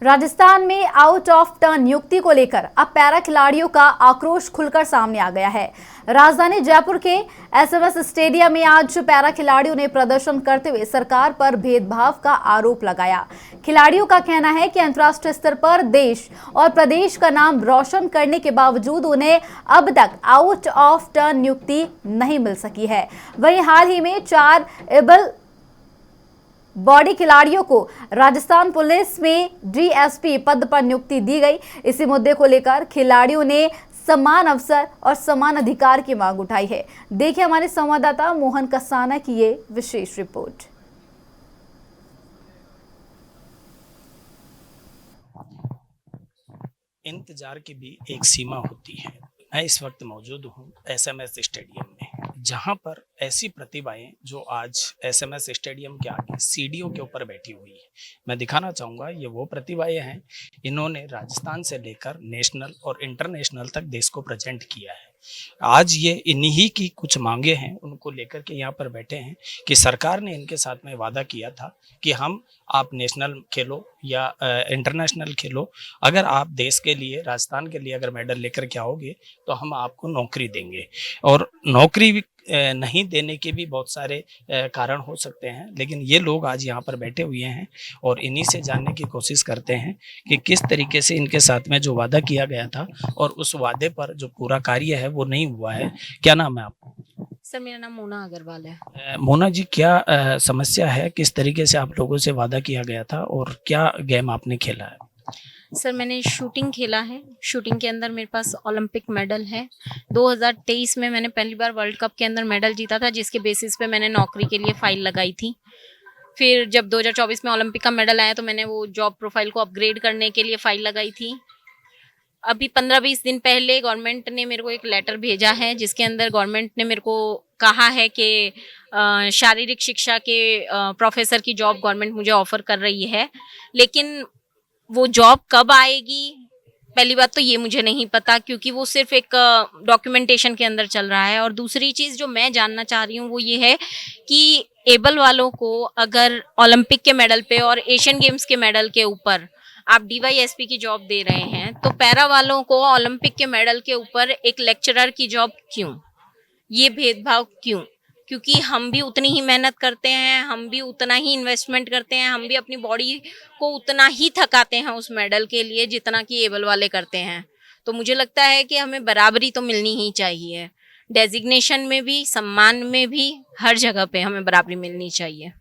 राजस्थान में out of turn नियुक्ति को लेकर अब पैरा खिलाड़ियों का आक्रोश खुलकर सामने आ गया है। राजधानी जयपुर के एसएमएस स्टेडियम में आज पैरा खिलाड़ियों ने प्रदर्शन करते हुए सरकार पर भेदभाव का आरोप लगाया। खिलाड़ियों का कहना है कि अंतर्राष्ट्रीय स्तर पर देश और प्रदेश का नाम रोशन करने के बावजूद उन्हें अब तक आउट ऑफ टर्न नियुक्ति नहीं मिल सकी है। वहीं हाल ही में 4 एबल बॉडी खिलाड़ियों को राजस्थान पुलिस में डीएसपी पद पर नियुक्ति दी गई। इसी मुद्दे को लेकर खिलाड़ियों ने समान अवसर और समान अधिकार की मांग उठाई है। देखिए हमारे संवाददाता मोहन कसाना की ये विशेष रिपोर्ट। इंतजार की भी एक सीमा होती है। मैं इस वक्त मौजूद हूँ एसएमएस स्टेडियम में, जहाँ पर ऐसी प्रतिभाएं जो आज एसएमएस स्टेडियम के आगे सीढ़ियों के ऊपर बैठी हुई है। मैं दिखाना चाहूँगा, ये वो प्रतिभाएं हैं, इन्होंने राजस्थान से लेकर नेशनल और इंटरनेशनल तक देश को प्रेजेंट किया है। आज ये इन्हीं की कुछ मांगे हैं, उनको लेकर के यहाँ पर बैठे हैं कि सरकार ने इनके साथ में वादा किया था कि आप नेशनल खेलो या इंटरनेशनल खेलो, अगर आप देश के लिए, राजस्थान के लिए अगर मेडल लेकर के आओगे तो हम आपको नौकरी देंगे। और नौकरी नहीं देने के भी बहुत सारे कारण हो सकते हैं, लेकिन ये लोग आज यहाँ पर बैठे हुए हैं और इन्हीं से जानने की कोशिश करते हैं कि किस तरीके से इनके साथ में जो वादा किया गया था और उस वादे पर जो पूरा कार्य है वो नहीं हुआ है। क्या नाम है आपका? सर, मेरा नाम मोना अग्रवाल है। मोना जी, क्या समस्या है? किस तरीके से आप लोगों से वादा किया गया था और क्या गेम आपने खेला है? सर, मैंने शूटिंग खेला है। शूटिंग के अंदर मेरे पास ओलंपिक मेडल है। 2023 में मैंने पहली बार वर्ल्ड कप के अंदर मेडल जीता था, जिसके बेसिस पे मैंने नौकरी के लिए फाइल लगाई थी। फिर जब 2024 में ओलंपिक का मेडल आया तो मैंने वो जॉब प्रोफाइल को अपग्रेड करने के लिए फाइल लगाई थी। अभी 15-20 दिन पहले गवर्नमेंट ने मेरे को एक लेटर भेजा है, जिसके अंदर गवर्नमेंट ने मेरे को कहा है कि शारीरिक शिक्षा के प्रोफेसर की जॉब गवर्नमेंट मुझे ऑफर कर रही है, लेकिन वो जॉब कब आएगी, पहली बात तो ये मुझे नहीं पता, क्योंकि वो सिर्फ एक डॉक्यूमेंटेशन के अंदर चल रहा है। और दूसरी चीज़ जो मैं जानना चाह रही हूँ वो ये है कि एबल वालों को अगर ओलंपिक के मेडल पे और एशियन गेम्स के मेडल के ऊपर आप डीवाईएसपी की जॉब दे रहे हैं, तो पैरा वालों को ओलंपिक के मेडल के ऊपर एक लेक्चरर की जॉब क्यों? ये भेदभाव क्यों? क्योंकि हम भी उतनी ही मेहनत करते हैं, हम भी उतना ही इन्वेस्टमेंट करते हैं, हम भी अपनी बॉडी को उतना ही थकाते हैं उस मेडल के लिए जितना कि एबल वाले करते हैं। तो मुझे लगता है कि हमें बराबरी तो मिलनी ही चाहिए। डेजिग्नेशन में भी, सम्मान में भी, हर जगह पे हमें बराबरी मिलनी चाहिए।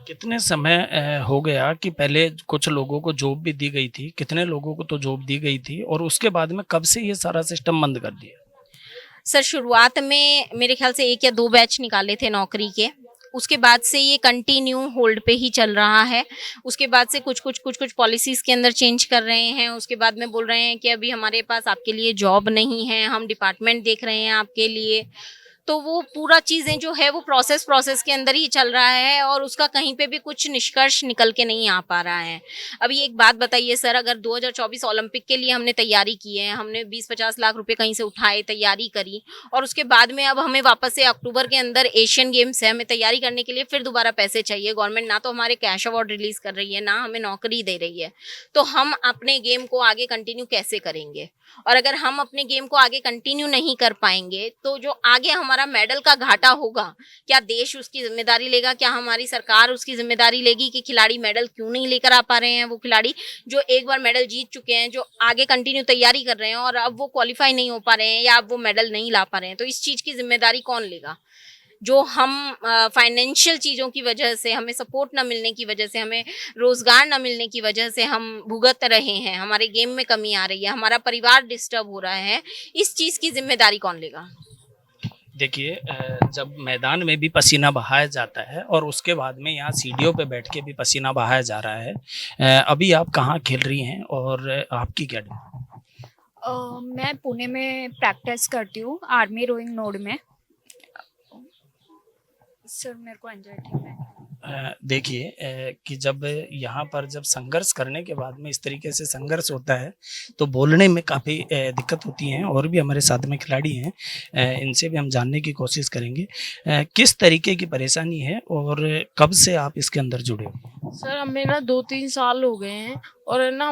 कितने समय हो गया कि पहले कुछ लोगों को जॉब भी दी गई थी, कितने लोगों को तो जॉब दी गई थी और उसके बाद में कब से ये सारा सिस्टम बंद कर दिया? सर, शुरुआत में मेरे ख्याल से 1 या 2 बैच निकाले थे नौकरी के। उसके बाद से ये कंटिन्यू होल्ड पे ही चल रहा है। उसके बाद से कुछ पॉलिसीज़ के अंदर चेंज कर रहे हैं। उसके बाद में बोल रहे हैं कि अभी हमारे पास आपके लिए जॉब नहीं है, हम डिपार्टमेंट देख रहे हैं आपके लिए। तो वो पूरा चीज़ें जो है वो प्रोसेस के अंदर ही चल रहा है और उसका कहीं पे भी कुछ निष्कर्ष निकल के नहीं आ पा रहा है। अभी एक बात बताइए सर, अगर 2024 ओलंपिक के लिए हमने तैयारी की है, हमने 20-50 लाख रुपए कहीं से उठाए, तैयारी करी, और उसके बाद में अब हमें वापस से अक्टूबर के अंदर एशियन गेम्स है, हमें तैयारी करने के लिए फिर दोबारा पैसे चाहिए। गवर्नमेंट ना तो हमारे कैश अवार्ड रिलीज कर रही है, ना हमें नौकरी दे रही है, तो हम अपने गेम को आगे कंटिन्यू कैसे करेंगे? और अगर हम अपने गेम को आगे कंटिन्यू नहीं कर पाएंगे तो जो आगे हमारा मेडल का घाटा होगा, क्या देश उसकी जिम्मेदारी लेगा? क्या हमारी सरकार उसकी जिम्मेदारी लेगी कि खिलाड़ी मेडल क्यों नहीं लेकर आ पा रहे हैं? वो खिलाड़ी जो एक बार मेडल जीत चुके हैं, जो आगे कंटिन्यू तैयारी कर रहे हैं और अब वो क्वालिफाई नहीं हो पा रहे हैं या अब वो मेडल नहीं ला पा रहे हैं, तो इस चीज़ की जिम्मेदारी कौन लेगा? जो हम फाइनेंशियल चीज़ों की वजह से, हमें सपोर्ट ना मिलने की वजह से, हमें रोज़गार ना मिलने की वजह से हम भुगत रहे हैं, हमारे गेम में कमी आ रही है, हमारा परिवार डिस्टर्ब हो रहा है, इस चीज़ की जिम्मेदारी कौन लेगा? देखिए, जब मैदान में भी पसीना बहाया जाता है और उसके बाद में यहाँ सीढ़ियों पे बैठ के भी पसीना बहाया जा रहा है। अभी आप कहाँ खेल रही हैं और आपकी क्या मैं पुणे में प्रैक्टिस करती हूँ, आर्मी रोइंग नोड में। सर, मेरे को एंजाइटी है। देखिए कि जब यहाँ पर जब संघर्ष करने के बाद में इस तरीके से संघर्ष होता है तो बोलने में काफ़ी दिक्कत होती है। और भी हमारे साथ में खिलाड़ी हैं, इनसे भी हम जानने की कोशिश करेंगे किस तरीके की परेशानी है और कब से आप इसके अंदर जुड़े हो? सर हमें ना 2-3 साल हो गए हैं और है ना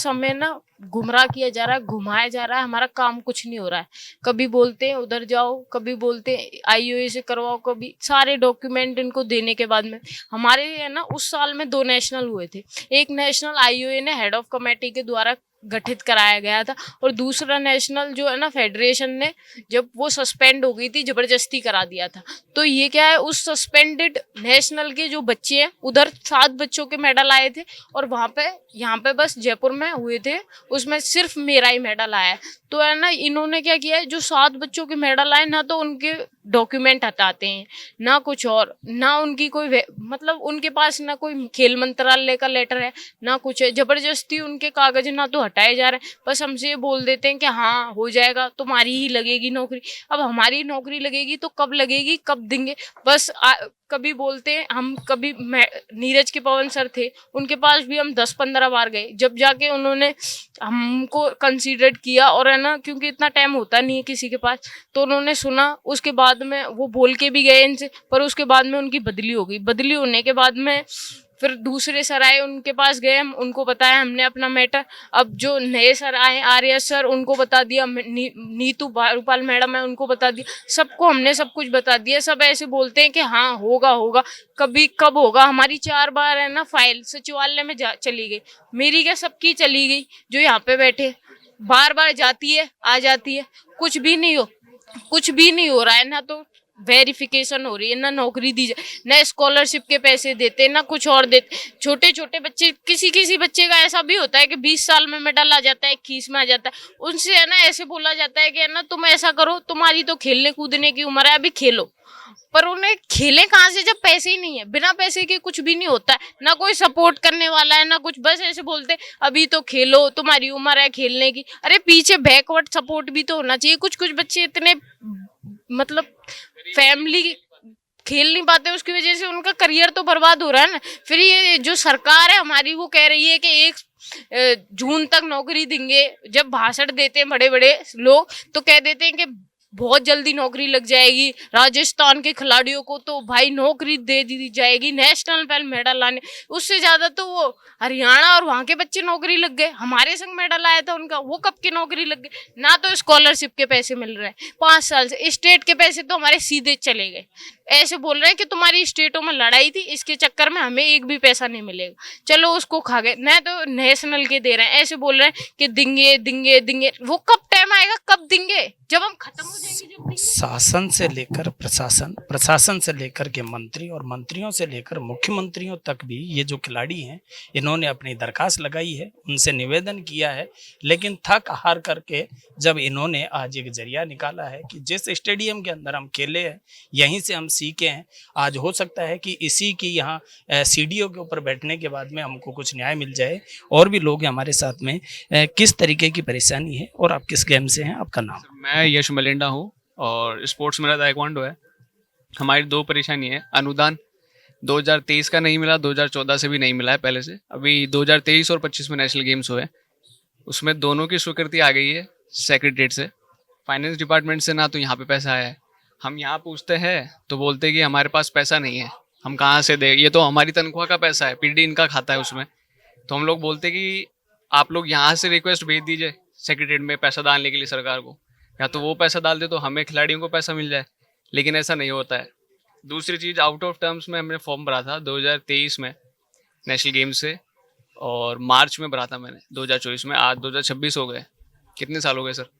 हमें ना गुमराह किया जा रहा है, घुमाया जा रहा है, हमारा काम कुछ नहीं हो रहा है। कभी बोलते हैं उधर जाओ, कभी बोलते हैं आईओए से करवाओ, कभी सारे डॉक्यूमेंट इनको देने के बाद में हमारे है ना उस साल में 2 नेशनल हुए थे। एक नेशनल आईओए ने हेड ऑफ कमेटी के द्वारा गठित कराया गया था और दूसरा नेशनल जो है ना फेडरेशन ने जब वो सस्पेंड हो गई थी जबरदस्ती करा दिया था। तो ये क्या है, उस सस्पेंडेड नेशनल के जो बच्चे हैं उधर 7 बच्चों के मेडल आए थे और वहाँ पे यहाँ पे बस जयपुर में हुए थे, उसमें सिर्फ मेरा ही मेडल आया है। तो है ना इन्होंने क्या किया है, जो 7 बच्चों के मेडल आए ना तो उनके डॉक्यूमेंट हटाते हैं ना कुछ और, ना उनकी कोई मतलब उनके पास ना कोई खेल मंत्रालय का लेटर है ना कुछ है, जबरदस्ती उनके कागज ना तो हटाए जा रहे हैं, बस हमसे ये बोल देते हैं कि हाँ हो जाएगा, तुम्हारी ही लगेगी नौकरी। अब हमारी नौकरी लगेगी तो कब लगेगी, कब देंगे? बस कभी बोलते हैं हम, कभी नीरज के पवन सर थे, उनके पास भी हम 10-15 बार गए, जब जाके उन्होंने हमको कंसीडर किया और है ना क्योंकि इतना टाइम होता नहीं है किसी के पास, तो उन्होंने सुना, उसके बाद में वो बोल के भी गए इनसे, पर उसके बाद में उनकी बदली हो गई। बदली होने के बाद में फिर दूसरे सर आए, उनके पास गए हम, उनको बताया हमने अपना मैटर। अब जो नए सर आए, आर्य सर, उनको बता दिया, नीतू रूपाल मैडम है उनको बता दिया, सबको हमने सब कुछ बता दिया। सब ऐसे बोलते हैं कि हाँ होगा होगा, कभी कब होगा। हमारी 4 बार है ना फाइल सचिवालय में चली गई, मेरी क्या सबकी चली गई, जो यहाँ पे बैठे बार बार जाती है आ जाती है, कुछ भी नहीं हो रहा है। ना तो वेरिफिकेशन हो रही है, ना नौकरी दी जाए, ना स्कॉलरशिप के पैसे देते, ना कुछ और देते। छोटे छोटे बच्चे, किसी बच्चे का ऐसा भी होता है कि 20 साल में मेडल आ जाता है, 21 में आ जाता है, उनसे है ना ऐसे बोला जाता है कि है ना तुम ऐसा करो, तुम्हारी तो खेलने कूदने की उम्र है, अभी खेलो। पर उन्हें खेले कहाँ से जब पैसे ही नहीं है? बिना पैसे के कुछ भी नहीं होता है, ना कोई सपोर्ट करने वाला है ना कुछ, बस ऐसे बोलते अभी तो खेलो, तुम्हारी उम्र है खेलने की। अरे पीछे बैकवर्ड सपोर्ट भी तो होना चाहिए। कुछ बच्चे इतने मतलब फैमिली खेल नहीं पाते, उसकी वजह से उनका करियर तो बर्बाद हो रहा है ना। फिर ये जो सरकार है हमारी वो कह रही है कि 1 जून तक नौकरी देंगे। जब भाषण देते हैं बड़े बड़े लोग तो कह देते हैं कि बहुत जल्दी नौकरी लग जाएगी, राजस्थान के खिलाड़ियों को तो भाई नौकरी दे दी जाएगी, नेशनल पे मेडल लाने। उससे ज्यादा तो वो हरियाणा और वहां के बच्चे नौकरी लग गए। हमारे संग मेडल आया था उनका, वो कब की नौकरी लग गए। ना तो स्कॉलरशिप के पैसे मिल रहे हैं 5 साल से, स्टेट के पैसे तो हमारे सीधे चले गए। ऐसे बोल रहे हैं कि तुम्हारी स्टेटों में लड़ाई थी, इसके चक्कर में हमें एक भी पैसा नहीं मिलेगा, चलो उसको खा गए। न तो नेशनल के दे रहे हैं, ऐसे बोल रहे हैं कि देंगे। वो कब टाइम आएगा, कब देंगे? जब हम खत्म हो जाएंगे जब देंगे। शासन से लेकर प्रशासन, प्रशासन से लेकर के मंत्री और मंत्रियों से लेकर मुख्यमंत्रियों तक भी ये जो खिलाड़ी हैं इन्होंने अपनी दरखास्त लगाई है, उनसे निवेदन किया है, लेकिन थक हार करके जब इन्होंने आज एक जरिया निकाला है कि जिस स्टेडियम के अंदर हम खेले हैं यहीं से हम सीखे हैं, आज हो सकता है कि इसी की यहाँ सीढ़ियों के ऊपर बैठने के बाद में हमको कुछ न्याय मिल जाए। और भी लोग हैं हमारे साथ में, किस तरीके की परेशानी है और आप किस गेम से हैं, आपका नाम? मैं यश मलिंडा हूँ और स्पोर्ट्स मेरा ताइक्वांडो है। हमारी 2 परेशानी है। अनुदान 2023 का नहीं मिला, 2014 से भी नहीं मिला है पहले से। अभी 2023 और 25 में नेशनल गेम्स हुए, उसमें दोनों की स्वीकृति आ गई है सेक्रेटरीट से, फाइनेंस डिपार्टमेंट से ना तो यहाँ पे पैसा आया है। हम यहाँ पूछते हैं तो बोलते हैं कि हमारे पास पैसा नहीं है, हम कहाँ से दें, ये तो हमारी तनख्वाह का पैसा है, पीडी इनका खाता है उसमें। तो हम लोग बोलते हैं कि आप लोग यहाँ से रिक्वेस्ट भेज दीजिए सेक्रेटरीट में पैसा डालने के लिए सरकार को, या तो वो पैसा डाल दे तो हमें खिलाड़ियों को पैसा मिल जाए, लेकिन ऐसा नहीं होता है। दूसरी चीज़, आउट ऑफ टर्म्स में हमने फॉर्म भरा था 2023 में नेशनल गेम्स से, और मार्च में भरा था मैंने 2024 में। आज 2026 हो गए, कितने साल हो गए सर?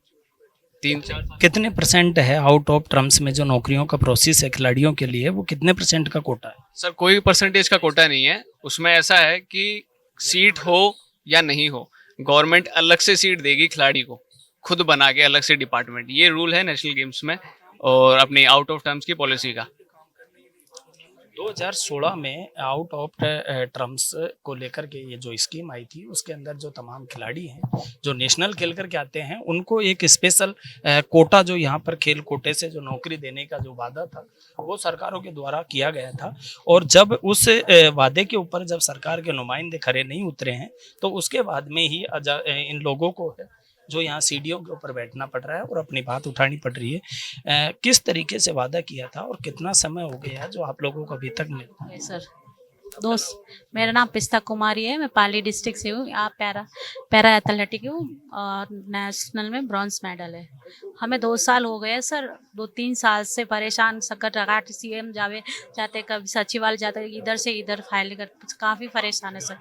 3-4 साल। कितने % है आउट ऑफ टर्म्स में जो नौकरियों का प्रोसेस है खिलाड़ियों के लिए, वो कितने % का कोटा है? सर कोई परसेंटेज का कोटा नहीं है उसमें। ऐसा है कि सीट हो या नहीं हो, गवर्नमेंट अलग से सीट देगी खिलाड़ी को, खुद बना के अलग से डिपार्टमेंट। ये रूल है नेशनल गेम्स में और अपनी आउट ऑफ टर्म्स की पॉलिसी का। 2016 में आउट ऑफ टर्म्स को लेकर के ये जो स्कीम आई थी उसके अंदर जो तमाम खिलाड़ी हैं जो नेशनल खेल करके आते हैं उनको एक स्पेशल कोटा, जो यहाँ पर खेल कोटे से जो नौकरी देने का जो वादा था वो सरकारों के द्वारा किया गया था। और जब उस वादे के ऊपर जब सरकार के नुमाइंदे खरे नहीं उतरे हैं तो उसके बाद में ही इन लोगों को जो यहाँ सीढ़ियों के ऊपर बैठना पड़ रहा है और अपनी बात उठानी पड़ रही है। किस तरीके से वादा किया था और कितना समय हो गया है जो आप लोगों को अभी तक मिला है? सर दोस्त, मेरा नाम पिस्ता कुमारी है, मैं पाली डिस्ट्रिक्ट से हूँ। आप पैरा एथलेटिक हूँ और नेशनल में ब्रॉन्ज मेडल है। हमें 2 साल हो गए सर, 2-3 साल से परेशान, सकट रगाट सीएम जाते, कभी सचिवालय जाते, इधर से इधर फाइल कर, काफ़ी परेशान है सर।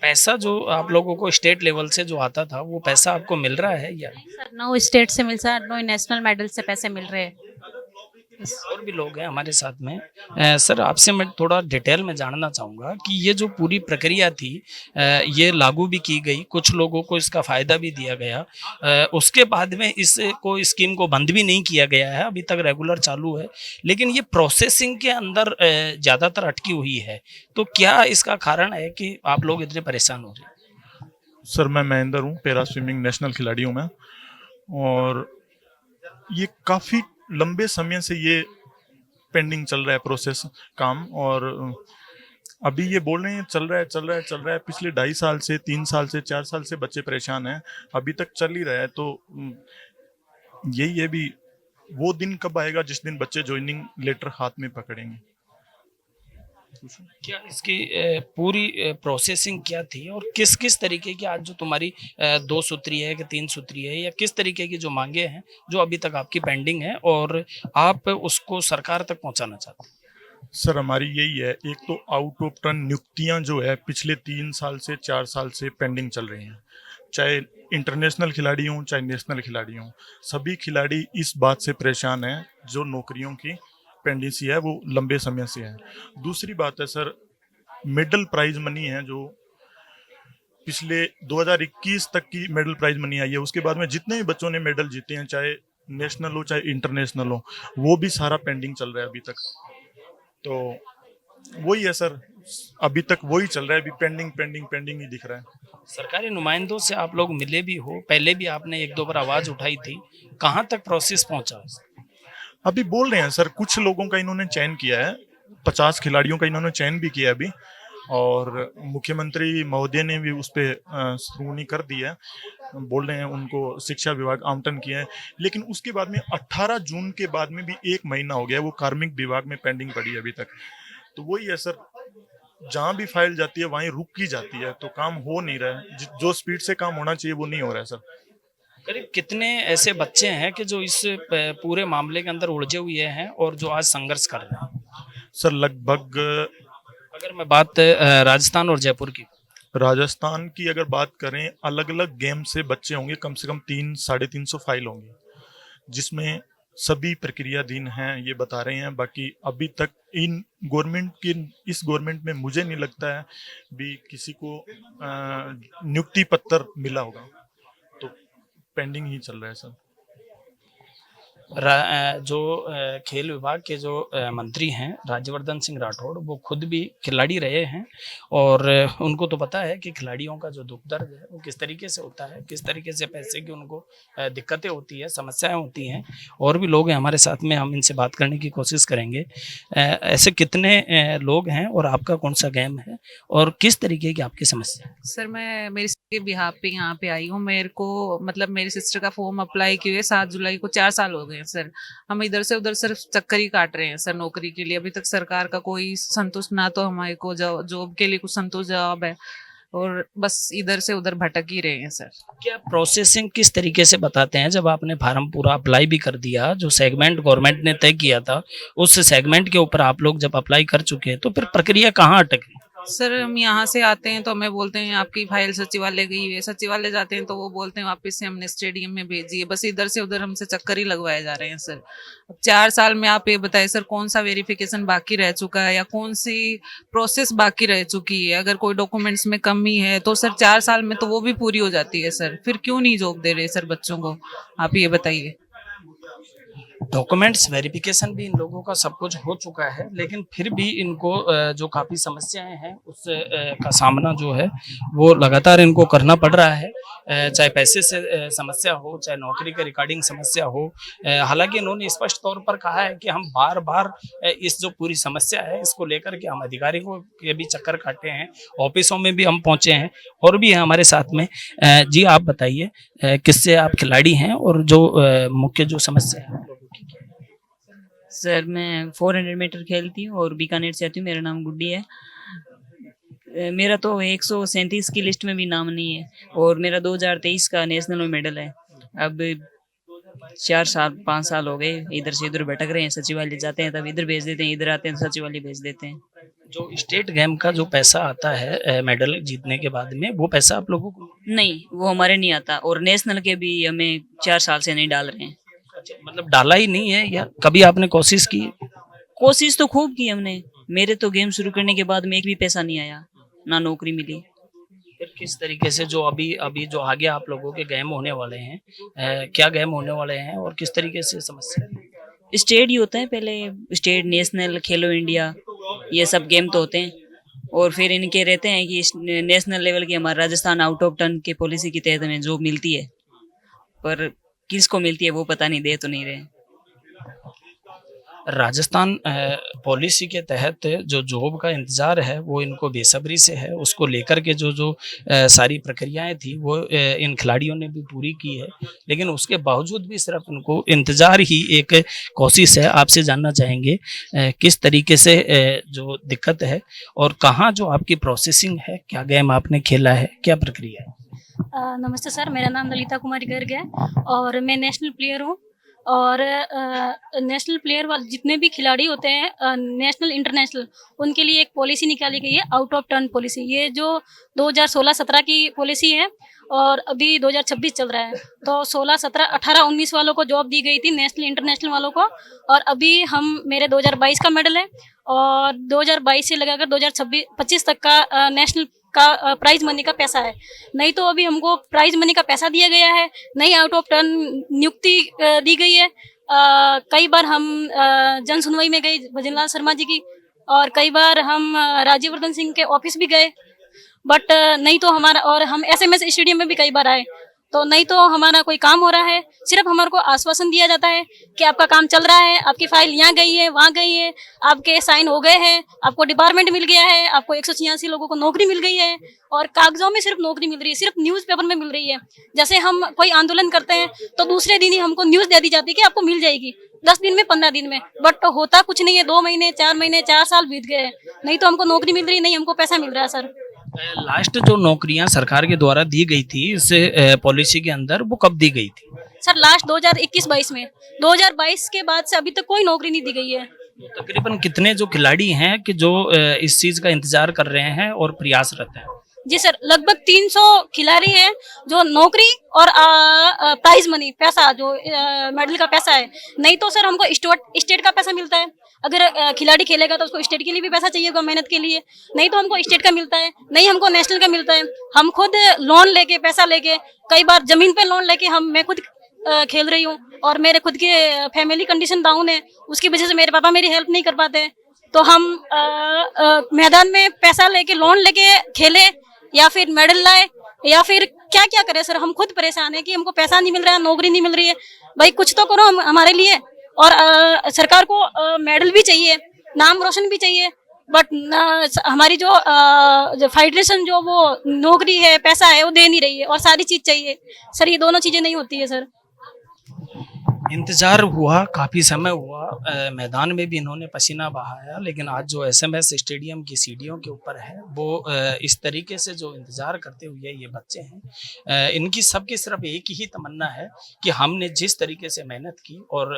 पैसा जो आप लोगों को स्टेट लेवल से जो आता था वो पैसा आपको मिल रहा है या सर नो स्टेट से मिल रहा, नो नेशनल मेडल से पैसे मिल रहे हैं। और भी लोग हैं हमारे साथ में। सर आपसे मैं थोड़ा डिटेल में जानना चाहूँगा कि ये जो पूरी प्रक्रिया थी ये लागू भी की गई, कुछ लोगों को इसका फ़ायदा भी दिया गया, उसके बाद में इसको स्कीम को बंद भी नहीं किया गया है, अभी तक रेगुलर चालू है, लेकिन ये प्रोसेसिंग के अंदर ज़्यादातर अटकी हुई है। तो क्या इसका कारण है कि आप लोग इतने परेशान हो रहे हैं? सर मैं महेंद्र हूँ, पैरा स्विमिंग नेशनल खिलाड़ी हूँ मैं, और ये काफ़ी लंबे समय से ये पेंडिंग चल रहा है प्रोसेस काम, और अभी ये बोल रहे हैं चल रहा है। पिछले 2.5 साल से 3 साल से 4 साल से बच्चे परेशान हैं, अभी तक चल ही रहा है। तो यही है भी, वो दिन कब आएगा जिस दिन बच्चे ज्वाइनिंग लेटर हाथ में पकड़ेंगे। क्या इसकी पूरी प्रोसेसिंग क्या थी और किस किस तरीके की आज जो तुम्हारी 2 सूत्री है कि 3 सूत्री है, या किस तरीके की जो मांगे हैं जो अभी तक आपकी पेंडिंग है और आप उसको सरकार तक पहुंचाना चाहते हैं? सर हमारी यही है, एक तो आउट ऑफ टर्न नियुक्तियां जो है पिछले 3 साल से 4 साल से पेंडिंग चल रही हैं, चाहे इंटरनेशनल खिलाड़ी हों चाहे नेशनल खिलाड़ी हों, सभी खिलाड़ी इस बात से परेशान हैं जो नौकरियों की पेंडेंसी है वो लंबे समय से है। दूसरी बात है सर, मेडल प्राइज मनी है जो पिछले 2021 तक की मेडल प्राइज मनी आई है, उसके बाद में जितने भी बच्चों ने मेडल जीते हैं, चाहे नेशनल हो चाहे इंटरनेशनल हो, वो भी सारा पेंडिंग चल रहा है अभी तक। तो वही है सर, अभी तक वही चल रहा है, अभी पेंडिंग ही दिख रहा है। सरकारी नुमाइंदों से आप लोग मिले भी हो, पहले भी आपने 1-2 बार आवाज उठाई थी, कहाँ तक प्रोसेस पहुंचा? अभी बोल रहे हैं सर, कुछ लोगों का इन्होंने चयन किया है, 50 खिलाड़ियों का इन्होंने चयन भी किया अभी, और मुख्यमंत्री महोदय ने भी उस पर सुनवाई कर दी है, बोल रहे हैं उनको शिक्षा विभाग आवंटन किया है। लेकिन उसके बाद में 18 जून के बाद में भी 1 महीना हो गया, वो कार्मिक विभाग में पेंडिंग पड़ी है अभी तक। तो वही है सर, जहाँ भी फाइल जाती है वहीं रुक की जाती है, तो काम हो नहीं रहा है, जो स्पीड से काम होना चाहिए वो नहीं हो रहा है सर। करीब कितने ऐसे बच्चे हैं कि जो इस पूरे मामले के अंदर उलझे हुए हैं और जो आज संघर्ष कर रहे हैं? सर लगभग, अगर मैं बात राजस्थान और जयपुर की, राजस्थान की अगर बात करें, अलग अलग गेम से बच्चे होंगे, कम से कम 300-350 फाइल होंगी, जिसमें सभी प्रक्रियाधीन हैं ये बता रहे हैं। बाकी अभी तक इस गवर्नमेंट में मुझे नहीं लगता है भी किसी को नियुक्ति पत्र मिला होगा, तो पेंडिंग ही चल रहा है सर। जो खेल विभाग के जो मंत्री हैं राज्यवर्धन सिंह राठौड़, वो खुद भी खिलाड़ी रहे हैं और उनको तो पता है कि खिलाड़ियों का जो दुख दर्द है वो किस तरीके से होता है, किस तरीके से पैसे की उनको दिक्कतें होती है, समस्याएं होती हैं। और भी लोग हैं हमारे साथ में, हम इनसे बात करने की कोशिश करेंगे। ऐसे कितने लोग हैं और आपका कौन सा गेम है और किस तरीके की आपकी समस्या है? सर मैं मेरी सिस्टर के बिहाफ पे यहाँ पे आई हूँ। मेरे को मतलब मेरी सिस्टर का फॉर्म अप्लाई किए हुए 7 जुलाई को 4 साल हो गए हैं सर। हम इधर से उधर सिर्फ चक्कर ही काट रहे हैं सर नौकरी के लिए। अभी तक सरकार का कोई संतुष्ट, ना तो हमारे को जॉब के लिए कुछ संतुष्ट जवाब है, और बस इधर से उधर भटक ही रहे हैं सर। क्या प्रोसेसिंग किस तरीके से बताते हैं? जब आपने फार्म पूरा अप्लाई भी कर दिया, जो सेगमेंट गवर्नमेंट ने तय किया था उस सेगमेंट के ऊपर आप लोग जब अप्लाई कर चुके हैं, तो फिर प्रक्रिया कहाँ अटकी? सर हम यहाँ से आते हैं तो हमें बोलते हैं आपकी फाइल सचिवालय गई है, सचिवालय जाते हैं तो वो बोलते हैं वापस से हमने स्टेडियम में भेजिए। बस इधर से उधर हमसे चक्कर ही लगवाए जा रहे हैं सर। अब 4 साल में आप ये बताएं सर, कौन सा वेरिफिकेशन बाकी रह चुका है या कौन सी प्रोसेस बाकी रह चुकी है? अगर कोई डॉक्यूमेंट्स में कमी है तो सर 4 साल में तो वो भी पूरी हो जाती है सर। फिर क्यों नहीं जॉब दे रहे सर बच्चों को, आप ये बताइए। डॉक्यूमेंट्स वेरिफिकेशन भी इन लोगों का सब कुछ हो चुका है, लेकिन फिर भी इनको जो काफ़ी समस्याएं हैं उस का सामना जो है वो लगातार इनको करना पड़ रहा है। चाहे पैसे से समस्या हो, चाहे नौकरी के रिगार्डिंग समस्या हो। हालांकि इन्होंने स्पष्ट तौर पर कहा है कि हम बार बार इस जो पूरी समस्या है इसको लेकर के हम अधिकारियों के भी चक्कर काटे हैं, ऑफिसों में भी हम पहुंचे हैं और भी है हमारे साथ में। जी आप बताइए, किससे आप खिलाड़ी हैं और जो मुख्य जो समस्या है? सर मैं 400 मीटर खेलती हूँ और बीकानेर से आती हूँ। मेरा नाम गुड्डी है। मेरा तो 137 की लिस्ट में भी नाम नहीं है और मेरा 2023 का नेशनल में मेडल है। अब 4-5 साल हो गए इधर से उधर भटक रहे हैं। सचिवालय जाते हैं तब इधर भेज देते हैं, इधर आते हैं तो सचिवालय भेज देते हैं। जो स्टेट गेम का जो पैसा आता है मेडल जीतने के बाद में, वो पैसा आप लोगों को? नहीं, वो हमारे नहीं आता और नेशनल के भी हमें 4 साल से नहीं डाल रहे हैं। मतलब डाला ही नहीं है या कभी आपने कोशिश की? कोशिश तो खूब की हमने। मेरे तो गेम शुरू करने के बाद में एक भी पैसा नहीं आया, ना नौकरी मिली। फिर किस तरीके से जो अभी जो आगे आप लोगों के गेम होने वाले हैं, क्या गेम होने वाले हैं और किस तरीके से समस्या है? स्टेट ही होता है पहले, स्टेट, नेशनल, खेलो इंडिया, ये सब गेम तो होते हैं और फिर इनके रहते हैं कि नेशनल लेवल की हमारा राजस्थान आउट ऑफ टर्न के पॉलिसी के तहत हमें जॉब मिलती है, पर किसको मिलती है वो पता नहीं, दे तो नहीं रहे। राजस्थान पॉलिसी के तहत जो जॉब का इंतज़ार है वो इनको बेसब्री से है। उसको लेकर के जो सारी प्रक्रियाएं थी वो इन खिलाड़ियों ने भी पूरी की है, लेकिन उसके बावजूद भी सिर्फ इनको इंतज़ार ही एक कोशिश है। आपसे जानना चाहेंगे किस तरीके से जो दिक्कत है और कहाँ जो आपकी प्रोसेसिंग है, क्या गेम आपने खेला है, क्या प्रक्रिया है? नमस्ते सर, मेरा नाम ललिता कुमारी गर्ग है और मैं नेशनल प्लेयर हूँ। और नेशनल प्लेयर वाले जितने भी खिलाड़ी होते हैं नेशनल इंटरनेशनल, उनके लिए एक पॉलिसी निकाली गई है, आउट ऑफ टर्न पॉलिसी। ये जो 2016-17 की पॉलिसी है और अभी 2026 चल रहा है। तो 16, 17, 18, 19 वालों को जॉब दी गई थी, नेशनल इंटरनेशनल वालों को। और अभी मेरे 2022 का मेडल है और 2022 से लगाकर 2026-25 तक का नेशनल का प्राइज मनी का पैसा है। नहीं तो अभी हमको प्राइज मनी का पैसा दिया गया है, नहीं आउट ऑफ टर्न नियुक्ति दी गई है। कई बार हम जन सुनवाई में गए भजनलाल शर्मा जी की, और कई बार हम राज्यवर्धन सिंह के ऑफिस भी गए, बट नहीं तो हमारा, और हम SMS स्टेडियम में भी कई बार आए, तो नहीं तो हमारा कोई काम हो रहा है। सिर्फ हमारे को आश्वासन दिया जाता है कि आपका काम चल रहा है, आपकी फाइल यहाँ गई है, वहाँ गई है, आपके साइन हो गए हैं, आपको डिपार्टमेंट मिल गया है, आपको 186 लोगों को नौकरी मिल गई है। और कागजों में सिर्फ नौकरी मिल रही है, सिर्फ न्यूज़पेपर में मिल रही है। जैसे हम कोई आंदोलन करते हैं तो दूसरे दिन ही हमको न्यूज़ दे दी जाती है कि आपको मिल जाएगी 10 दिन में, 15 दिन में, बट तो होता कुछ नहीं है। 2 महीने, 4 महीने, 4 साल बीत गए, नहीं तो हमको नौकरी मिल रही, नहीं हमको पैसा मिल रहा है सर। लास्ट जो नौकरियां सरकार के द्वारा दी गई थी इस पॉलिसी के अंदर, वो कब दी गई थी? सर लास्ट 2021-22 में। 2022 के बाद से अभी तक कोई नौकरी नहीं दी गई है। तकरीबन कितने जो खिलाड़ी हैं कि जो इस चीज का इंतजार कर रहे हैं और प्रयासरत हैं? जी सर, लगभग 300 खिलाड़ी हैं जो नौकरी और प्राइज मनी पैसा, जो मेडल का पैसा है। नहीं तो सर हमको स्टेट का पैसा मिलता है। अगर खिलाड़ी खेलेगा तो उसको स्टेट के लिए भी पैसा चाहिए होगा, मेहनत के लिए। नहीं तो हमको स्टेट का मिलता है, नहीं हमको नेशनल का मिलता है। हम खुद लोन लेके, पैसा लेके, कई बार जमीन पे लोन लेके मैं खुद खेल रही हूँ, और मेरे खुद के फैमिली कंडीशन डाउन है, उसकी वजह से मेरे पापा मेरी हेल्प नहीं कर पाते। तो हम मैदान में पैसा लेके, लोन लेके खेले, या फिर मेडल लाए, या फिर क्या क्या करें सर। हम खुद परेशान है कि हमको पैसा नहीं मिल रहा है, नौकरी नहीं मिल रही है। भाई कुछ तो करो हमारे लिए। और सरकार को मेडल भी चाहिए, नाम रोशन भी चाहिए, बट हमारी जो फेडरेशन जो वो नौकरी है, पैसा है, वो दे नहीं रही है, और सारी चीज चाहिए सर। ये दोनों चीजें नहीं होती है सर। इंतजार हुआ, काफ़ी समय हुआ, मैदान में भी इन्होंने पसीना बहाया, लेकिन आज जो SMS स्टेडियम की सीढ़ियों के ऊपर है वो इस तरीके से जो इंतज़ार करते हुए ये बच्चे हैं, इनकी सबकी सिर्फ एक ही तमन्ना है कि हमने जिस तरीके से मेहनत की, और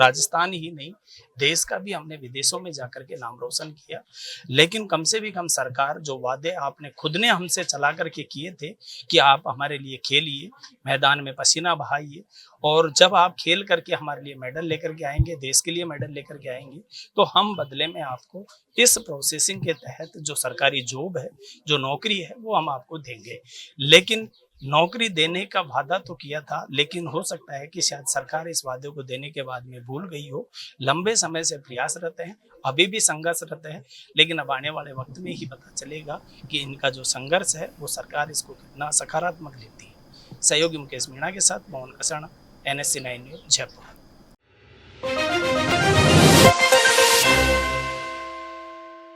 राजस्थान ही नहीं देश का भी हमने विदेशों में जाकर के नाम रोशन किया, लेकिन कम से भी कम सरकार जो वादे आपने खुद ने हमसे चला करके किए थे कि आप हमारे लिए खेलिए, मैदान में पसीना बहाइए, और जब आप खेल करके हमारे लिए मेडल लेकर के आएंगे, देश के लिए मेडल लेकर के आएंगे, तो हम बदले में आपको इस प्रोसेसिंग के तहत जो सरकारी जॉब है, जो नौकरी है, वो हम आपको देंगे। लेकिन नौकरी देने का वादा तो किया था, लेकिन हो सकता है कि शायद सरकार इस वादे को देने के बाद में भूल गई हो। लंबे समय से प्रयासरत हैं, अभी भी संघर्षरत है, लेकिन अब आने वाले वक्त में ही पता चलेगा कि इनका जो संघर्ष है वो सरकार इसको कितना सकारात्मक लेती है। सहयोगी मुकेश मीणा के साथ मोहन कसाना, NSC 9 न्यूज़, जयपुर।